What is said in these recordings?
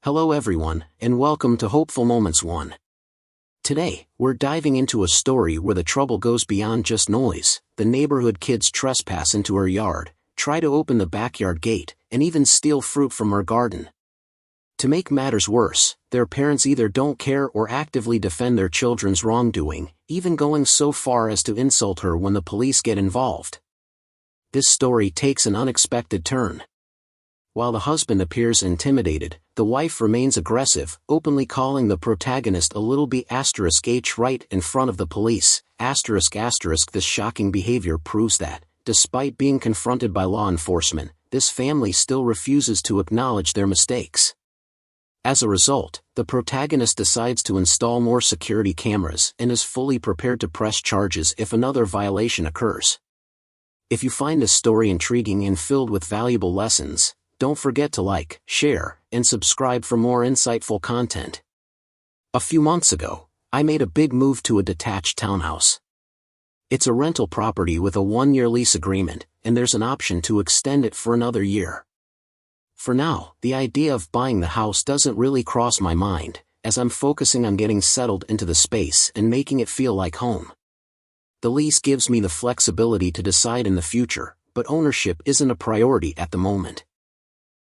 Hello everyone, and welcome to Hopeful Moments 1. Today, we're diving into a story where the trouble goes beyond just noise. The neighborhood kids trespass into our yard, try to open the backyard gate, and even steal fruit from our garden. To make matters worse, their parents either don't care or actively defend their children's wrongdoing, even going so far as to insult her when the police get involved. This story takes an unexpected turn. While the husband appears intimidated, the wife remains aggressive, openly calling the protagonist a little b*h right in front of the police. This shocking behavior proves that, despite being confronted by law enforcement, this family still refuses to acknowledge their mistakes. As a result, the protagonist decides to install more security cameras and is fully prepared to press charges if another violation occurs. If you find this story intriguing and filled with valuable lessons, don't forget to like, share, and subscribe for more insightful content. A few months ago, I made a big move to a detached townhouse. It's a rental property with a 1-year lease agreement, and there's an option to extend it for another year. For now, the idea of buying the house doesn't really cross my mind, as I'm focusing on getting settled into the space and making it feel like home. The lease gives me the flexibility to decide in the future, but ownership isn't a priority at the moment.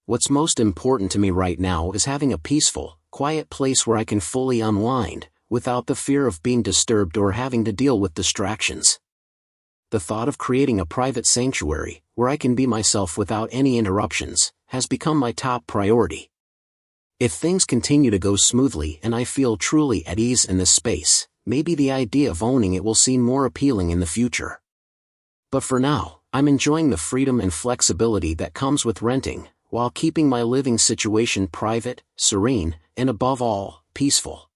What's most important to me right now is having a peaceful, quiet place where I can fully unwind, without the fear of being disturbed or having to deal with distractions. The thought of creating a private sanctuary, where I can be myself without any interruptions, has become my top priority. If things continue to go smoothly and I feel truly at ease in this space, maybe the idea of owning it will seem more appealing in the future. But for now, I'm enjoying the freedom and flexibility that comes with renting, while keeping my living situation private, serene, and above all, peaceful.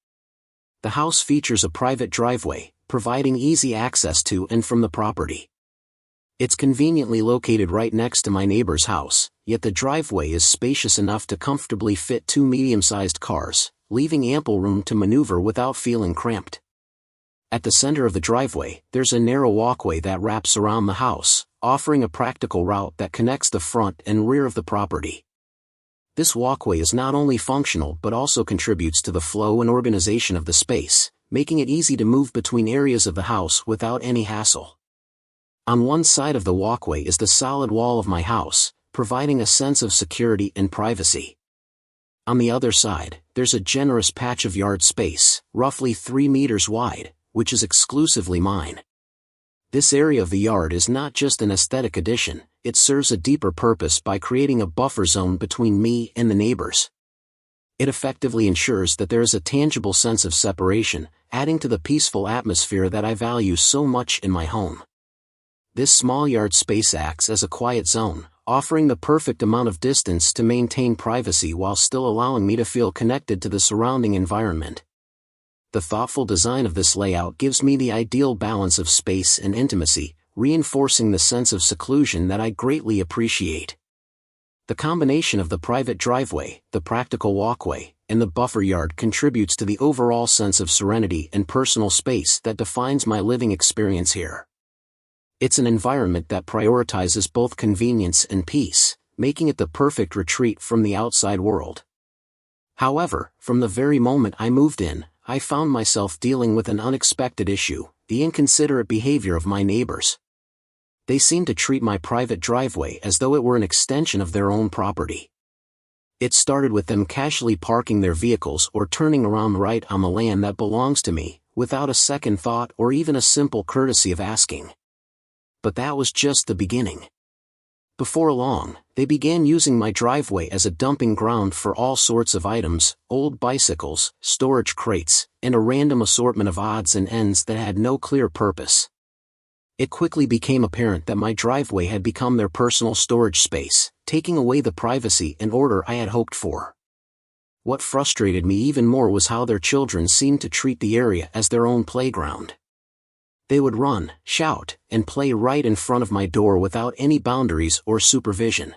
The house features a private driveway, providing easy access to and from the property. It's conveniently located right next to my neighbor's house, yet the driveway is spacious enough to comfortably fit 2 medium-sized cars, leaving ample room to maneuver without feeling cramped. At the center of the driveway, there's a narrow walkway that wraps around the house, offering a practical route that connects the front and rear of the property. This walkway is not only functional but also contributes to the flow and organization of the space, making it easy to move between areas of the house without any hassle. On one side of the walkway is the solid wall of my house, providing a sense of security and privacy. On the other side, there's a generous patch of yard space, roughly 3 meters wide, which is exclusively mine. This area of the yard is not just an aesthetic addition, it serves a deeper purpose by creating a buffer zone between me and the neighbors. It effectively ensures that there is a tangible sense of separation, adding to the peaceful atmosphere that I value so much in my home. This small yard space acts as a quiet zone, offering the perfect amount of distance to maintain privacy while still allowing me to feel connected to the surrounding environment. The thoughtful design of this layout gives me the ideal balance of space and intimacy, reinforcing the sense of seclusion that I greatly appreciate. The combination of the private driveway, the practical walkway, and the buffer yard contributes to the overall sense of serenity and personal space that defines my living experience here. It's an environment that prioritizes both convenience and peace, making it the perfect retreat from the outside world. However, from the very moment I moved in, I found myself dealing with an unexpected issue: the inconsiderate behavior of my neighbors. They seemed to treat my private driveway as though it were an extension of their own property. It started with them casually parking their vehicles or turning around right on the land that belongs to me, without a second thought or even a simple courtesy of asking. But that was just the beginning. Before long, they began using my driveway as a dumping ground for all sorts of items: old bicycles, storage crates, and a random assortment of odds and ends that had no clear purpose. It quickly became apparent that my driveway had become their personal storage space, taking away the privacy and order I had hoped for. What frustrated me even more was how their children seemed to treat the area as their own playground. They would run, shout, and play right in front of my door without any boundaries or supervision.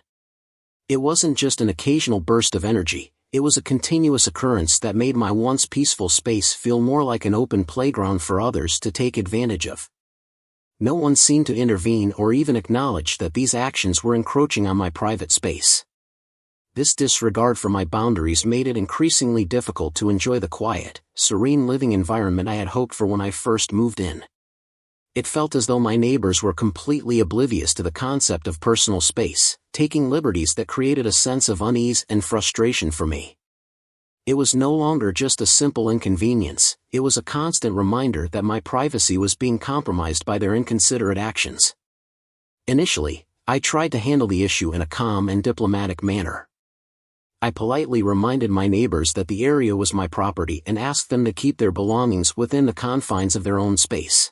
It wasn't just an occasional burst of energy, it was a continuous occurrence that made my once peaceful space feel more like an open playground for others to take advantage of. No one seemed to intervene or even acknowledge that these actions were encroaching on my private space. this disregard for my boundaries made it increasingly difficult to enjoy the quiet, serene living environment I had hoped for when I first moved in. It felt as though my neighbors were completely oblivious to the concept of personal space, taking liberties that created a sense of unease and frustration for me. It was no longer just a simple inconvenience, it was a constant reminder that my privacy was being compromised by their inconsiderate actions. Initially, I tried to handle the issue in a calm and diplomatic manner. I politely reminded my neighbors that the area was my property and asked them to keep their belongings within the confines of their own space.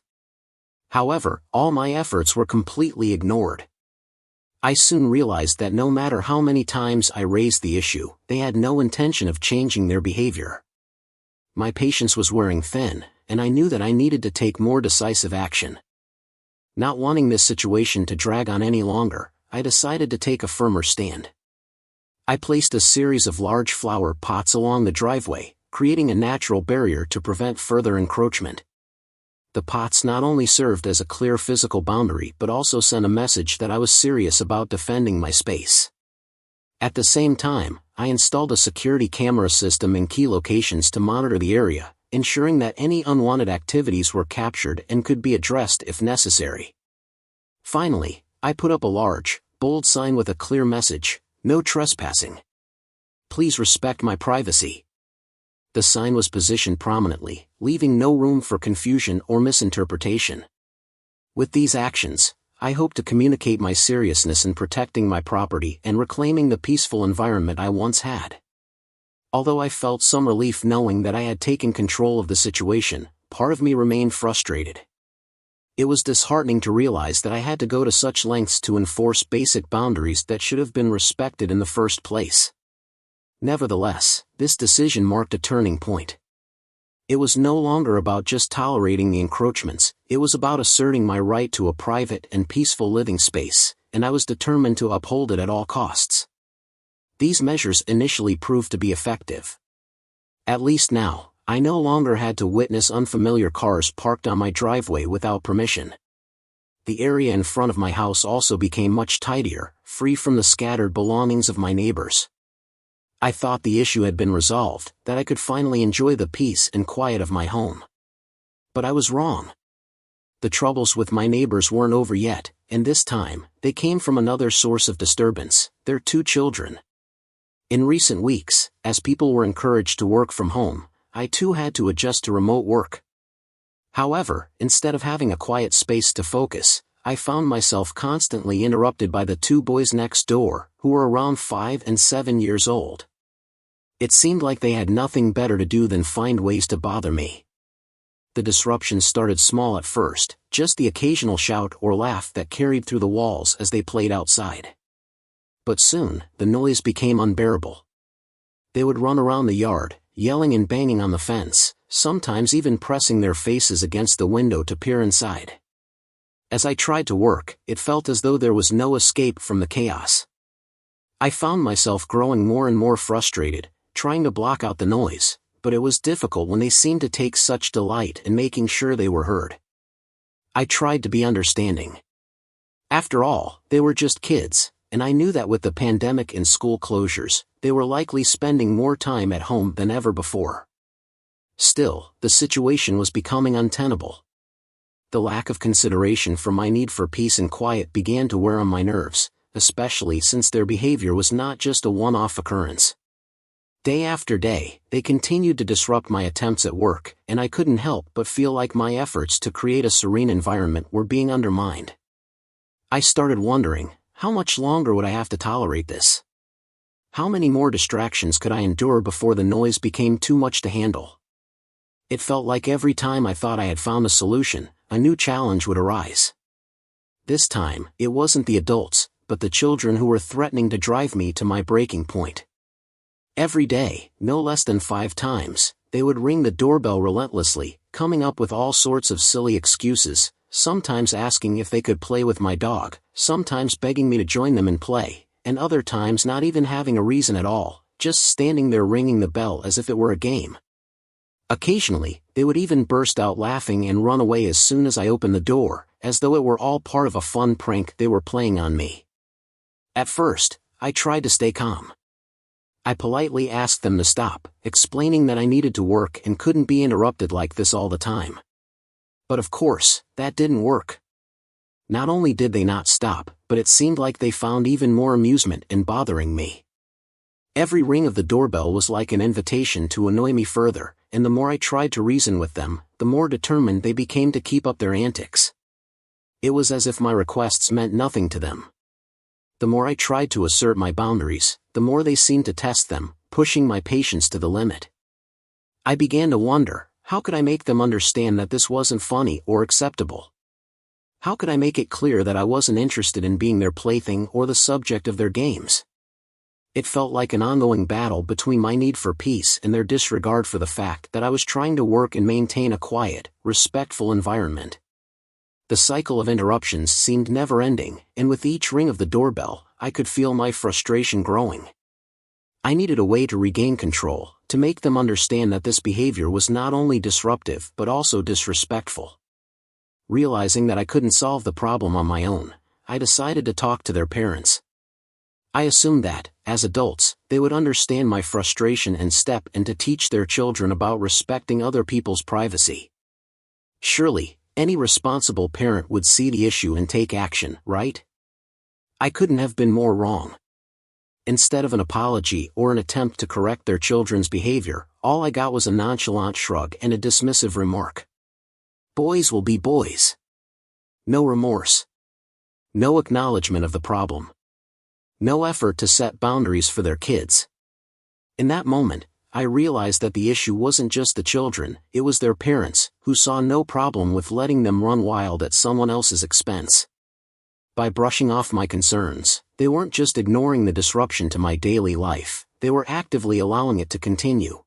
However, all my efforts were completely ignored. I soon realized that no matter how many times I raised the issue, they had no intention of changing their behavior. My patience was wearing thin, and I knew that I needed to take more decisive action. Not wanting this situation to drag on any longer, I decided to take a firmer stand. I placed a series of large flower pots along the driveway, creating a natural barrier to prevent further encroachment. The pots not only served as a clear physical boundary but also sent a message that I was serious about defending my space. At the same time, I installed a security camera system in key locations to monitor the area, ensuring that any unwanted activities were captured and could be addressed if necessary. Finally, I put up a large, bold sign with a clear message: "No trespassing. Please respect my privacy." The sign was positioned prominently, leaving no room for confusion or misinterpretation. With these actions, I hope to communicate my seriousness in protecting my property and reclaiming the peaceful environment I once had. Although I felt some relief knowing that I had taken control of the situation, part of me remained frustrated. It was disheartening to realize that I had to go to such lengths to enforce basic boundaries that should have been respected in the first place. Nevertheless, this decision marked a turning point. It was no longer about just tolerating the encroachments, it was about asserting my right to a private and peaceful living space, and I was determined to uphold it at all costs. These measures initially proved to be effective. At least now, I no longer had to witness unfamiliar cars parked on my driveway without permission. The area in front of my house also became much tidier, free from the scattered belongings of my neighbors. I thought the issue had been resolved, that I could finally enjoy the peace and quiet of my home. But I was wrong. The troubles with my neighbors weren't over yet, and this time, they came from another source of disturbance: their 2 children. In recent weeks, as people were encouraged to work from home, I too had to adjust to remote work. However, instead of having a quiet space to focus, I found myself constantly interrupted by the 2 boys next door, who were around 5 and 7 years old. It seemed like they had nothing better to do than find ways to bother me. The disruption started small at first, just the occasional shout or laugh that carried through the walls as they played outside. But soon, the noise became unbearable. They would run around the yard, yelling and banging on the fence, sometimes even pressing their faces against the window to peer inside. As I tried to work, it felt as though there was no escape from the chaos. I found myself growing more and more frustrated, trying to block out the noise, but it was difficult when they seemed to take such delight in making sure they were heard. I tried to be understanding. After all, they were just kids, and I knew that with the pandemic and school closures, they were likely spending more time at home than ever before. Still, the situation was becoming untenable. The lack of consideration for my need for peace and quiet began to wear on my nerves, especially since their behavior was not just a one-off occurrence. Day after day, they continued to disrupt my attempts at work, and I couldn't help but feel like my efforts to create a serene environment were being undermined. I started wondering, how much longer would I have to tolerate this? How many more distractions could I endure before the noise became too much to handle? It felt like every time I thought I had found a solution, a new challenge would arise. This time, it wasn't the adults, but the children who were threatening to drive me to my breaking point. Every day, no less than 5 times, they would ring the doorbell relentlessly, coming up with all sorts of silly excuses, sometimes asking if they could play with my dog, sometimes begging me to join them in play, and other times not even having a reason at all, just standing there ringing the bell as if it were a game. Occasionally, they would even burst out laughing and run away as soon as I opened the door, as though it were all part of a fun prank they were playing on me. At first, I tried to stay calm. I politely asked them to stop, explaining that I needed to work and couldn't be interrupted like this all the time. But of course, that didn't work. Not only did they not stop, but it seemed like they found even more amusement in bothering me. Every ring of the doorbell was like an invitation to annoy me further, and the more I tried to reason with them, the more determined they became to keep up their antics. It was as if my requests meant nothing to them. The more I tried to assert my boundaries, the more they seemed to test them, pushing my patience to the limit. I began to wonder, how could I make them understand that this wasn't funny or acceptable? How could I make it clear that I wasn't interested in being their plaything or the subject of their games? It felt like an ongoing battle between my need for peace and their disregard for the fact that I was trying to work and maintain a quiet, respectful environment. The cycle of interruptions seemed never-ending, and with each ring of the doorbell, I could feel my frustration growing. I needed a way to regain control, to make them understand that this behavior was not only disruptive but also disrespectful. Realizing that I couldn't solve the problem on my own, I decided to talk to their parents. I assumed that, as adults, they would understand my frustration and step in to teach their children about respecting other people's privacy. Surely, any responsible parent would see the issue and take action, right? I couldn't have been more wrong. Instead of an apology or an attempt to correct their children's behavior, all I got was a nonchalant shrug and a dismissive remark. Boys will be boys. No remorse. No acknowledgement of the problem. No effort to set boundaries for their kids. In that moment, I realized that the issue wasn't just the children, it was their parents, who saw no problem with letting them run wild at someone else's expense. By brushing off my concerns, they weren't just ignoring the disruption to my daily life, they were actively allowing it to continue.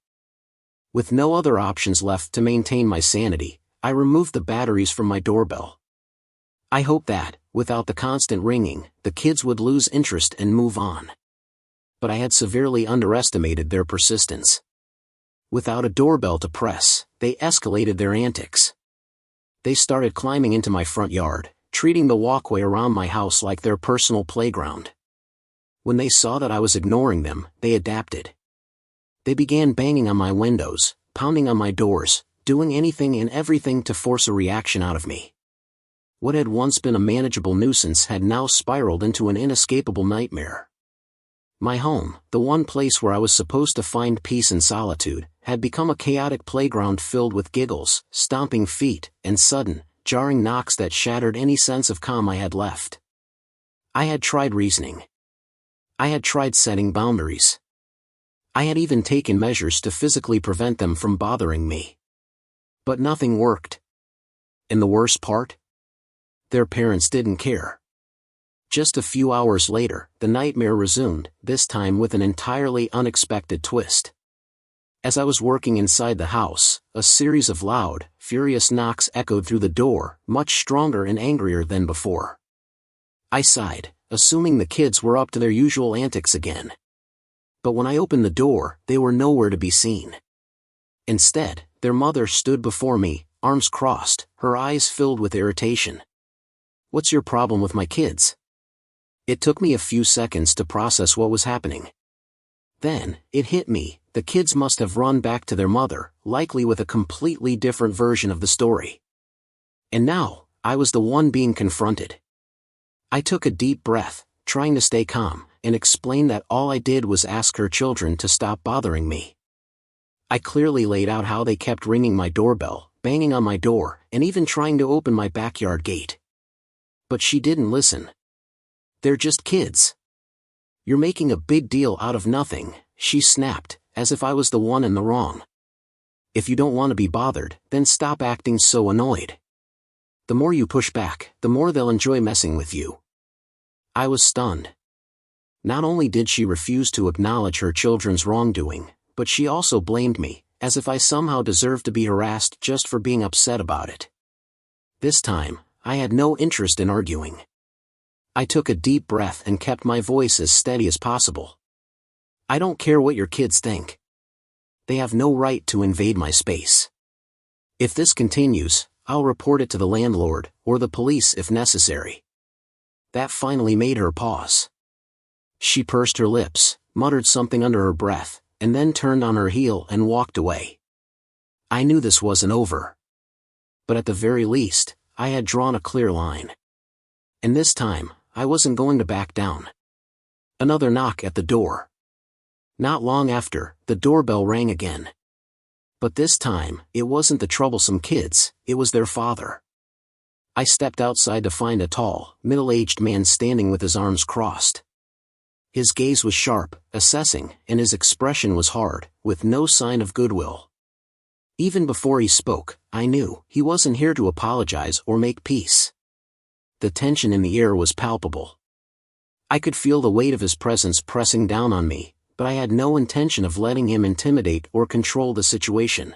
With no other options left to maintain my sanity, I removed the batteries from my doorbell. I hoped that, without the constant ringing, the kids would lose interest and move on. But I had severely underestimated their persistence. Without a doorbell to press, they escalated their antics. They started climbing into my front yard, treating the walkway around my house like their personal playground. When they saw that I was ignoring them, they adapted. They began banging on my windows, pounding on my doors, doing anything and everything to force a reaction out of me. What had once been a manageable nuisance had now spiraled into an inescapable nightmare. My home, the one place where I was supposed to find peace and solitude, had become a chaotic playground filled with giggles, stomping feet, and sudden, jarring knocks that shattered any sense of calm I had left. I had tried reasoning. I had tried setting boundaries. I had even taken measures to physically prevent them from bothering me. But nothing worked. And the worst part? Their parents didn't care. Just a few hours later, the nightmare resumed, this time with an entirely unexpected twist. As I was working inside the house, a series of loud, furious knocks echoed through the door, much stronger and angrier than before. I sighed, assuming the kids were up to their usual antics again. But when I opened the door, they were nowhere to be seen. Instead, their mother stood before me, arms crossed, her eyes filled with irritation. "What's your problem with my kids?" It took me a few seconds to process what was happening. Then, it hit me, the kids must have run back to their mother, likely with a completely different version of the story. And now, I was the one being confronted. I took a deep breath, trying to stay calm, and explained that all I did was ask her children to stop bothering me. I clearly laid out how they kept ringing my doorbell, banging on my door, and even trying to open my backyard gate. But she didn't listen. "They're just kids. You're making a big deal out of nothing," she snapped, as if I was the one in the wrong. "If you don't want to be bothered, then stop acting so annoyed. The more you push back, the more they'll enjoy messing with you." I was stunned. Not only did she refuse to acknowledge her children's wrongdoing, but she also blamed me, as if I somehow deserved to be harassed just for being upset about it. This time, I had no interest in arguing. I took a deep breath and kept my voice as steady as possible. "I don't care what your kids think. They have no right to invade my space. If this continues, I'll report it to the landlord, or the police if necessary." That finally made her pause. She pursed her lips, muttered something under her breath, and then turned on her heel and walked away. I knew this wasn't over. But at the very least, I had drawn a clear line. And this time, I wasn't going to back down. Another knock at the door. Not long after, the doorbell rang again. But this time, it wasn't the troublesome kids, it was their father. I stepped outside to find a tall, middle-aged man standing with his arms crossed. His gaze was sharp, assessing, and his expression was hard, with no sign of goodwill. Even before he spoke, I knew he wasn't here to apologize or make peace. The tension in the air was palpable. I could feel the weight of his presence pressing down on me, but I had no intention of letting him intimidate or control the situation.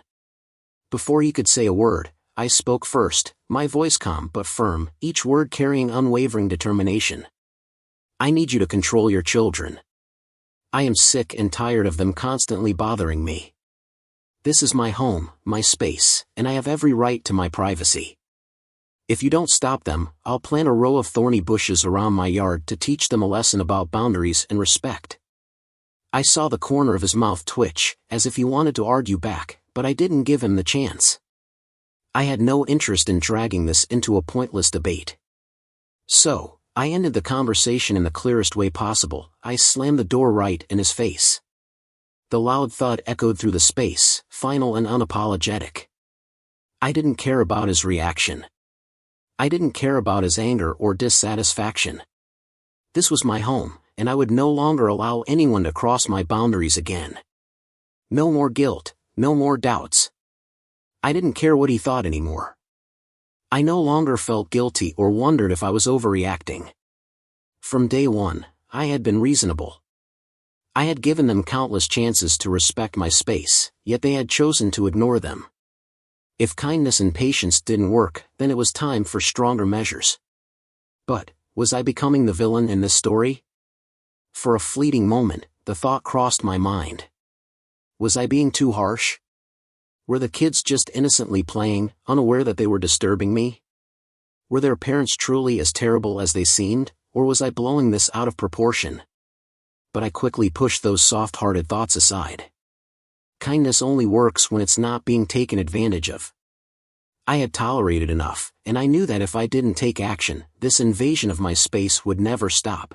Before he could say a word, I spoke first, my voice calm but firm, each word carrying unwavering determination. I need you to control your children. I am sick and tired of them constantly bothering me. This is my home, my space, and I have every right to my privacy. If you don't stop them, I'll plant a row of thorny bushes around my yard to teach them a lesson about boundaries and respect. I saw the corner of his mouth twitch, as if he wanted to argue back, but I didn't give him the chance. I had no interest in dragging this into a pointless debate. So, I ended the conversation in the clearest way possible. I slammed the door right in his face. The loud thud echoed through the space, final and unapologetic. I didn't care about his reaction. I didn't care about his anger or dissatisfaction. This was my home, and I would no longer allow anyone to cross my boundaries again. No more guilt, no more doubts. I didn't care what he thought anymore. I no longer felt guilty or wondered if I was overreacting. From day one, I had been reasonable. I had given them countless chances to respect my space, yet they had chosen to ignore them. If kindness and patience didn't work, then it was time for stronger measures. But, was I becoming the villain in this story? For a fleeting moment, the thought crossed my mind. Was I being too harsh? Were the kids just innocently playing, unaware that they were disturbing me? Were their parents truly as terrible as they seemed, or was I blowing this out of proportion? But I quickly pushed those soft-hearted thoughts aside. Kindness only works when it's not being taken advantage of. I had tolerated enough, and I knew that if I didn't take action, this invasion of my space would never stop.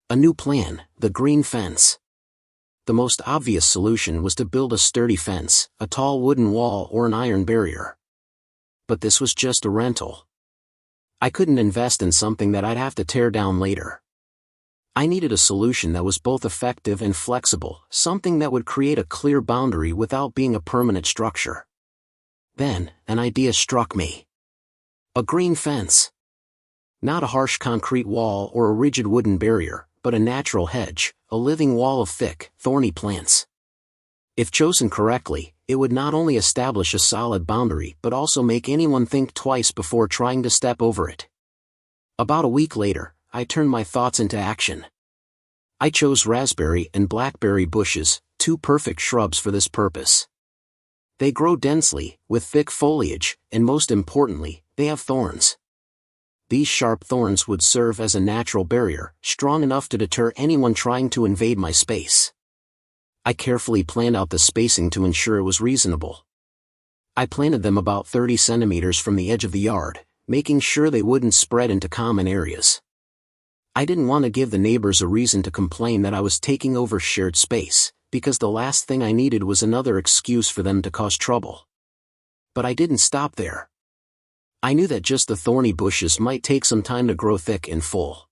A new plan, the green fence. The most obvious solution was to build a sturdy fence, a tall wooden wall or an iron barrier. But this was just a rental. I couldn't invest in something that I'd have to tear down later. I needed a solution that was both effective and flexible, something that would create a clear boundary without being a permanent structure. Then, an idea struck me. A green fence. Not a harsh concrete wall or a rigid wooden barrier, but a natural hedge, a living wall of thick, thorny plants. If chosen correctly, it would not only establish a solid boundary but also make anyone think twice before trying to step over it. About a week later, I turned my thoughts into action. I chose raspberry and blackberry bushes, two perfect shrubs for this purpose. They grow densely, with thick foliage, and most importantly, they have thorns. These sharp thorns would serve as a natural barrier, strong enough to deter anyone trying to invade my space. I carefully planned out the spacing to ensure it was reasonable. I planted them about 30 centimeters from the edge of the yard, making sure they wouldn't spread into common areas. I didn't want to give the neighbors a reason to complain that I was taking over shared space, because the last thing I needed was another excuse for them to cause trouble. But I didn't stop there. I knew that just the thorny bushes might take some time to grow thick and full.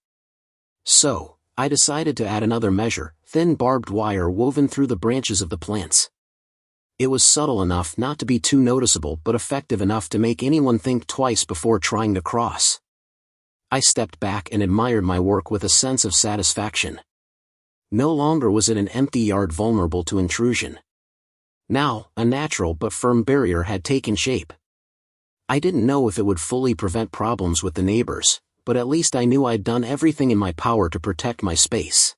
So, I decided to add another measure, thin barbed wire woven through the branches of the plants. It was subtle enough not to be too noticeable but effective enough to make anyone think twice before trying to cross. I stepped back and admired my work with a sense of satisfaction. No longer was it an empty yard vulnerable to intrusion. Now, a natural but firm barrier had taken shape. I didn't know if it would fully prevent problems with the neighbors, but at least I knew I'd done everything in my power to protect my space.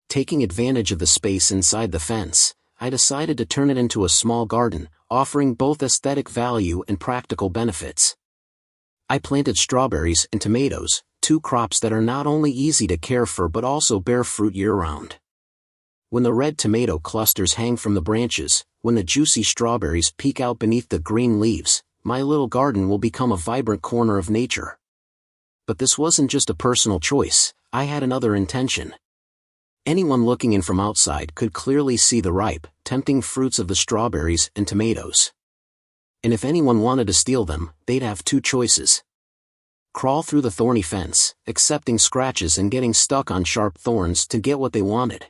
Taking advantage of the space inside the fence, I decided to turn it into a small garden, offering both aesthetic value and practical benefits. I planted strawberries and tomatoes, two crops that are not only easy to care for but also bear fruit year-round. When the red tomato clusters hang from the branches, when the juicy strawberries peek out beneath the green leaves, my little garden will become a vibrant corner of nature. But this wasn't just a personal choice, I had another intention. Anyone looking in from outside could clearly see the ripe, tempting fruits of the strawberries and tomatoes. And if anyone wanted to steal them, they'd have two choices. Crawl through the thorny fence, accepting scratches and getting stuck on sharp thorns to get what they wanted.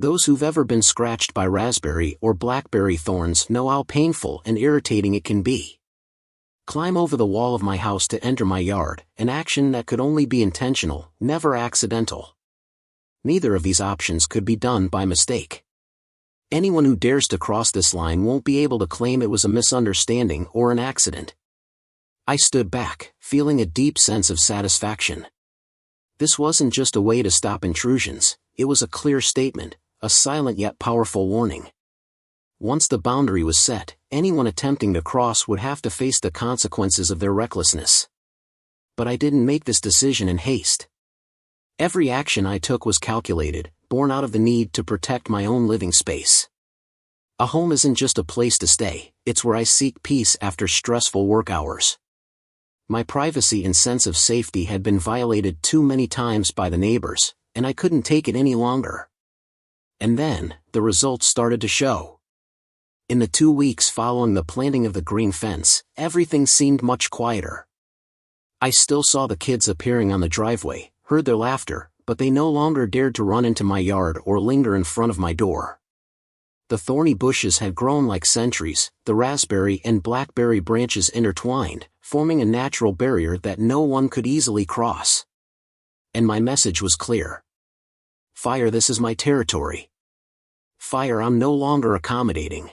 Those who've ever been scratched by raspberry or blackberry thorns know how painful and irritating it can be. Climb over the wall of my house to enter my yard, an action that could only be intentional, never accidental. Neither of these options could be done by mistake. Anyone who dares to cross this line won't be able to claim it was a misunderstanding or an accident. I stood back, feeling a deep sense of satisfaction. This wasn't just a way to stop intrusions, it was a clear statement, a silent yet powerful warning. Once the boundary was set, anyone attempting to cross would have to face the consequences of their recklessness. But I didn't make this decision in haste. Every action I took was calculated, born out of the need to protect my own living space. A home isn't just a place to stay, it's where I seek peace after stressful work hours. My privacy and sense of safety had been violated too many times by the neighbors, and I couldn't take it any longer. And then, the results started to show. In the 2 weeks following the planting of the green fence, everything seemed much quieter. I still saw the kids appearing on the driveway, heard their laughter, but they no longer dared to run into my yard or linger in front of my door. The thorny bushes had grown like sentries, the raspberry and blackberry branches intertwined, forming a natural barrier that no one could easily cross. And my message was clear. Fire, this is my territory. Fire, I'm no longer accommodating.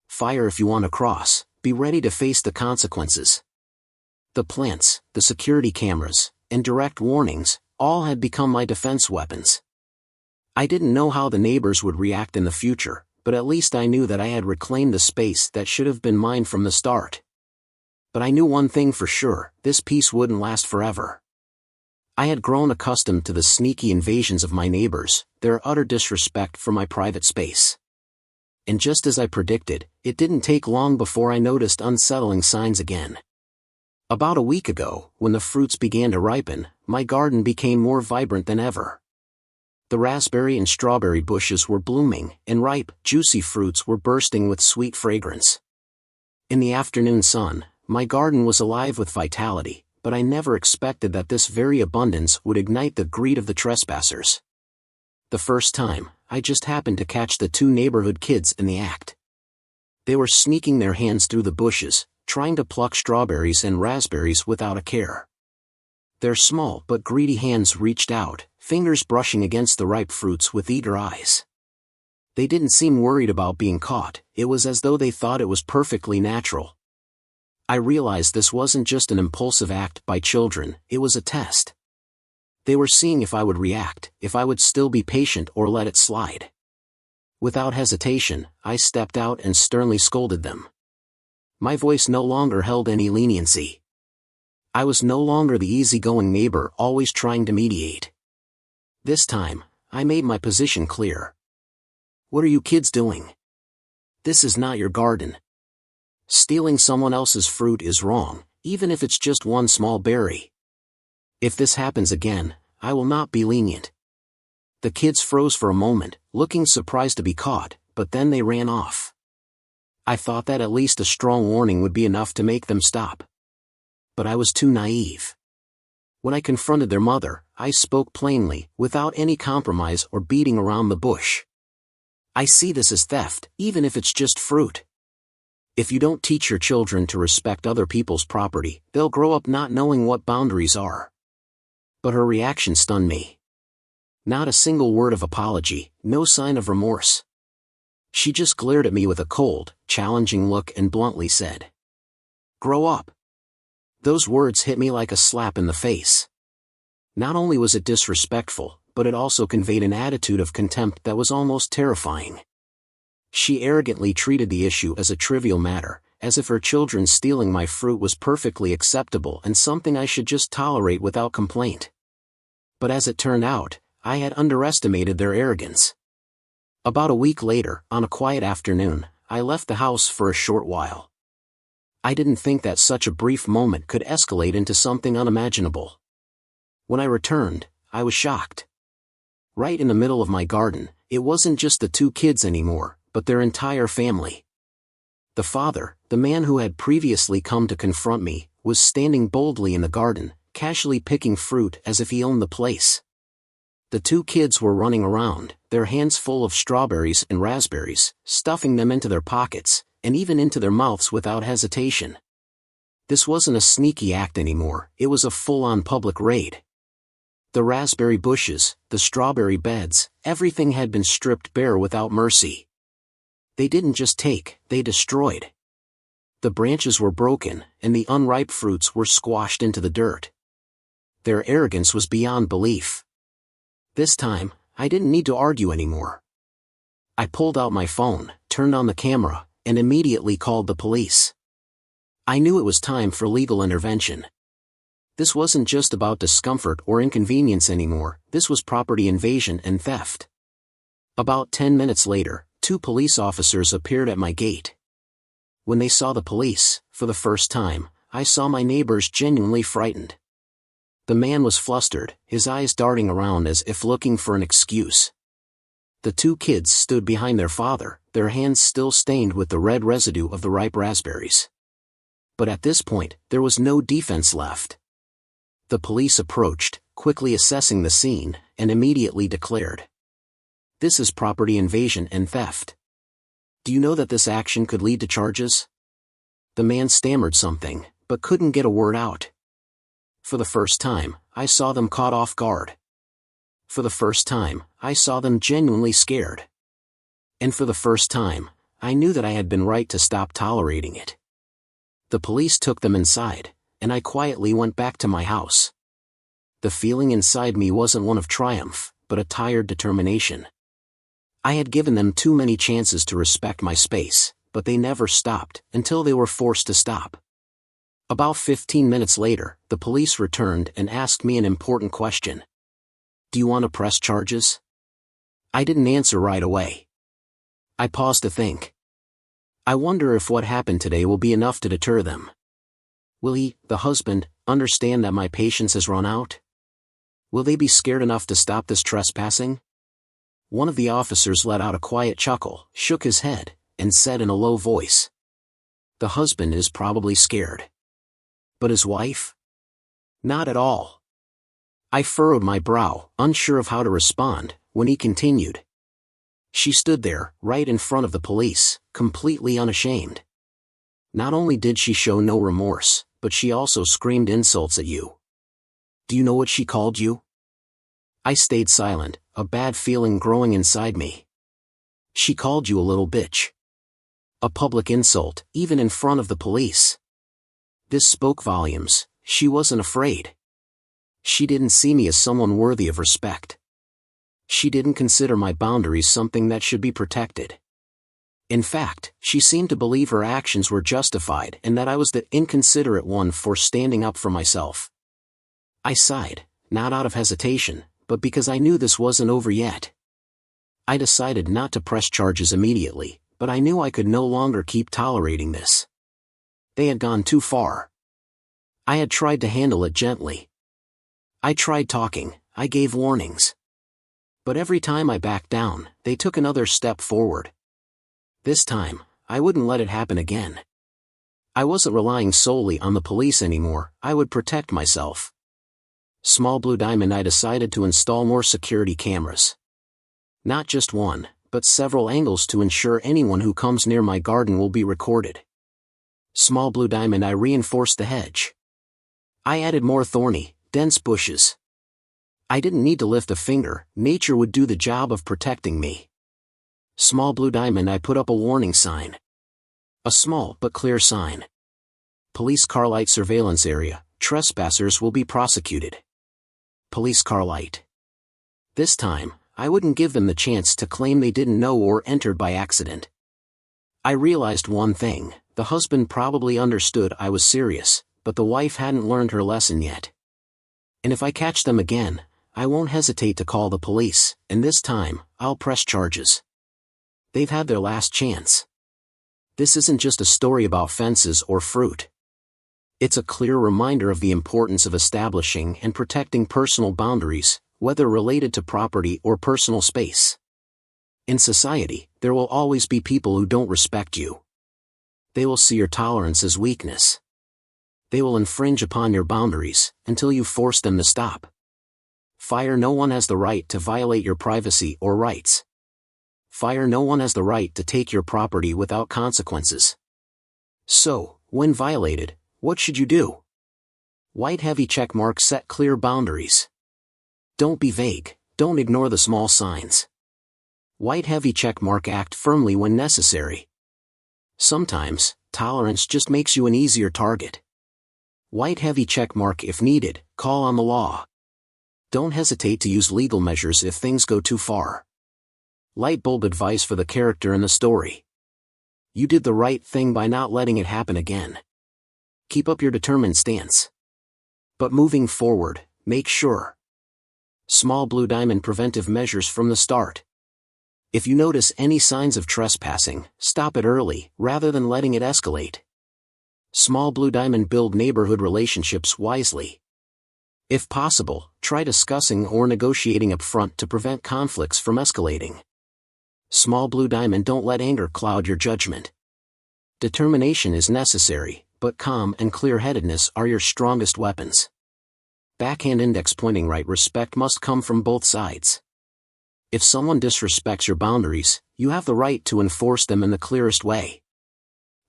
Fire, if you want to cross, be ready to face the consequences. The plants, the security cameras, and direct warnings, all had become my defense weapons. I didn't know how the neighbors would react in the future, but at least I knew that I had reclaimed the space that should have been mine from the start. But I knew one thing for sure, this peace wouldn't last forever. I had grown accustomed to the sneaky invasions of my neighbors, their utter disrespect for my private space. And just as I predicted, it didn't take long before I noticed unsettling signs again. About a week ago, when the fruits began to ripen, my garden became more vibrant than ever. The raspberry and strawberry bushes were blooming, and ripe, juicy fruits were bursting with sweet fragrance. In the afternoon sun, my garden was alive with vitality, but I never expected that this very abundance would ignite the greed of the trespassers. The first time, I just happened to catch the two neighborhood kids in the act. They were sneaking their hands through the bushes, trying to pluck strawberries and raspberries without a care. Their small but greedy hands reached out, fingers brushing against the ripe fruits with eager eyes. They didn't seem worried about being caught, it was as though they thought it was perfectly natural. I realized this wasn't just an impulsive act by children, it was a test. They were seeing if I would react, if I would still be patient or let it slide. Without hesitation, I stepped out and sternly scolded them. My voice no longer held any leniency. I was no longer the easygoing neighbor always trying to mediate. This time, I made my position clear. What are you kids doing? This is not your garden. Stealing someone else's fruit is wrong, even if it's just one small berry. If this happens again, I will not be lenient. The kids froze for a moment, looking surprised to be caught, but then they ran off. I thought that at least a strong warning would be enough to make them stop. But I was too naive. When I confronted their mother, I spoke plainly, without any compromise or beating around the bush. I see this as theft, even if it's just fruit. If you don't teach your children to respect other people's property, they'll grow up not knowing what boundaries are. But her reaction stunned me. Not a single word of apology, no sign of remorse. She just glared at me with a cold, challenging look and bluntly said, "Grow up." Those words hit me like a slap in the face. Not only was it disrespectful, but it also conveyed an attitude of contempt that was almost terrifying. She arrogantly treated the issue as a trivial matter, as if her children stealing my fruit was perfectly acceptable and something I should just tolerate without complaint. But as it turned out, I had underestimated their arrogance. About a week later, on a quiet afternoon, I left the house for a short while. I didn't think that such a brief moment could escalate into something unimaginable. When I returned, I was shocked. Right in the middle of my garden, it wasn't just the two kids anymore, but their entire family. The father, the man who had previously come to confront me, was standing boldly in the garden, casually picking fruit as if he owned the place. The two kids were running around, their hands full of strawberries and raspberries, stuffing them into their pockets, and even into their mouths without hesitation. This wasn't a sneaky act anymore, it was a full-on public raid. The raspberry bushes, the strawberry beds, everything had been stripped bare without mercy. They didn't just take, they destroyed. The branches were broken, and the unripe fruits were squashed into the dirt. Their arrogance was beyond belief. This time, I didn't need to argue anymore. I pulled out my phone, turned on the camera, and immediately called the police. I knew it was time for legal intervention. This wasn't just about discomfort or inconvenience anymore, this was property invasion and theft. About 10 minutes later, 2 police officers appeared at my gate. When they saw the police, for the first time, I saw my neighbors genuinely frightened. The man was flustered, his eyes darting around as if looking for an excuse. The 2 kids stood behind their father, their hands still stained with the red residue of the ripe raspberries. But at this point, there was no defense left. The police approached, quickly assessing the scene, and immediately declared, "This is property invasion and theft. Do you know that this action could lead to charges?" The man stammered something, but couldn't get a word out. For the first time, I saw them caught off guard. For the first time, I saw them genuinely scared. And for the first time, I knew that I had been right to stop tolerating it. The police took them inside, and I quietly went back to my house. The feeling inside me wasn't one of triumph, but a tired determination. I had given them too many chances to respect my space, but they never stopped, until they were forced to stop. About 15 minutes later, the police returned and asked me an important question. "Do you want to press charges?" I didn't answer right away. I paused to think. I wonder if what happened today will be enough to deter them. Will he, the husband, understand that my patience has run out? Will they be scared enough to stop this trespassing? One of the officers let out a quiet chuckle, shook his head, and said in a low voice, "The husband is probably scared. But his wife? Not at all." I furrowed my brow, unsure of how to respond, when he continued. "She stood there, right in front of the police, completely unashamed. Not only did she show no remorse, but she also screamed insults at you. Do you know what she called you?" I stayed silent, a bad feeling growing inside me. "She called you a little bitch." A public insult, even in front of the police. This spoke volumes. She wasn't afraid. She didn't see me as someone worthy of respect. She didn't consider my boundaries something that should be protected. In fact, she seemed to believe her actions were justified and that I was the inconsiderate one for standing up for myself. I sighed, not out of hesitation, but because I knew this wasn't over yet. I decided not to press charges immediately, but I knew I could no longer keep tolerating this. They had gone too far. I had tried to handle it gently. I tried talking, I gave warnings. But every time I backed down, they took another step forward. This time, I wouldn't let it happen again. I wasn't relying solely on the police anymore, I would protect myself. Small Blue Diamond, I decided to install more security cameras. Not just one, but several angles to ensure anyone who comes near my garden will be recorded. Small Blue Diamond, I reinforced the hedge. I added more thorny, dense bushes. I didn't need to lift a finger, nature would do the job of protecting me. Small Blue Diamond, I put up a warning sign. A small but clear sign. Police car light surveillance area, trespassers will be prosecuted. Police car light. This time, I wouldn't give them the chance to claim they didn't know or entered by accident. I realized one thing, the husband probably understood I was serious, but the wife hadn't learned her lesson yet. And if I catch them again, I won't hesitate to call the police, and this time, I'll press charges. They've had their last chance. This isn't just a story about fences or fruit. It's a clear reminder of the importance of establishing and protecting personal boundaries, whether related to property or personal space. In society, there will always be people who don't respect you. They will see your tolerance as weakness. They will infringe upon your boundaries until you force them to stop. No one has the right to violate your privacy or rights. No one has the right to take your property without consequences. So, when violated, what should you do? White heavy checkmark. Set clear boundaries. Don't be vague, don't ignore the small signs. White heavy checkmark. Act firmly when necessary. Sometimes, tolerance just makes you an easier target. White heavy checkmark. If needed, call on the law. Don't hesitate to use legal measures if things go too far. Light bulb advice for the character in the story. You did the right thing by not letting it happen again. Keep up your determined stance. But moving forward, make sure. Small blue diamond. Preventive measures from the start. If you notice any signs of trespassing, stop it early, rather than letting it escalate. Small blue diamond. Build neighborhood relationships wisely. If possible, try discussing or negotiating up front to prevent conflicts from escalating. Small blue diamond. Don't let anger cloud your judgment. Determination is necessary, but calm and clear-headedness are your strongest weapons. Backhand index pointing right. Respect must come from both sides. If someone disrespects your boundaries, you have the right to enforce them in the clearest way.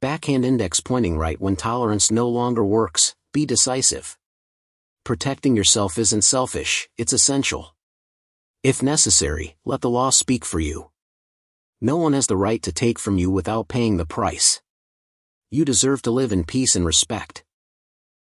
Backhand index pointing right. When tolerance no longer works, be decisive. Protecting yourself isn't selfish, it's essential. If necessary, let the law speak for you. No one has the right to take from you without paying the price. You deserve to live in peace and respect.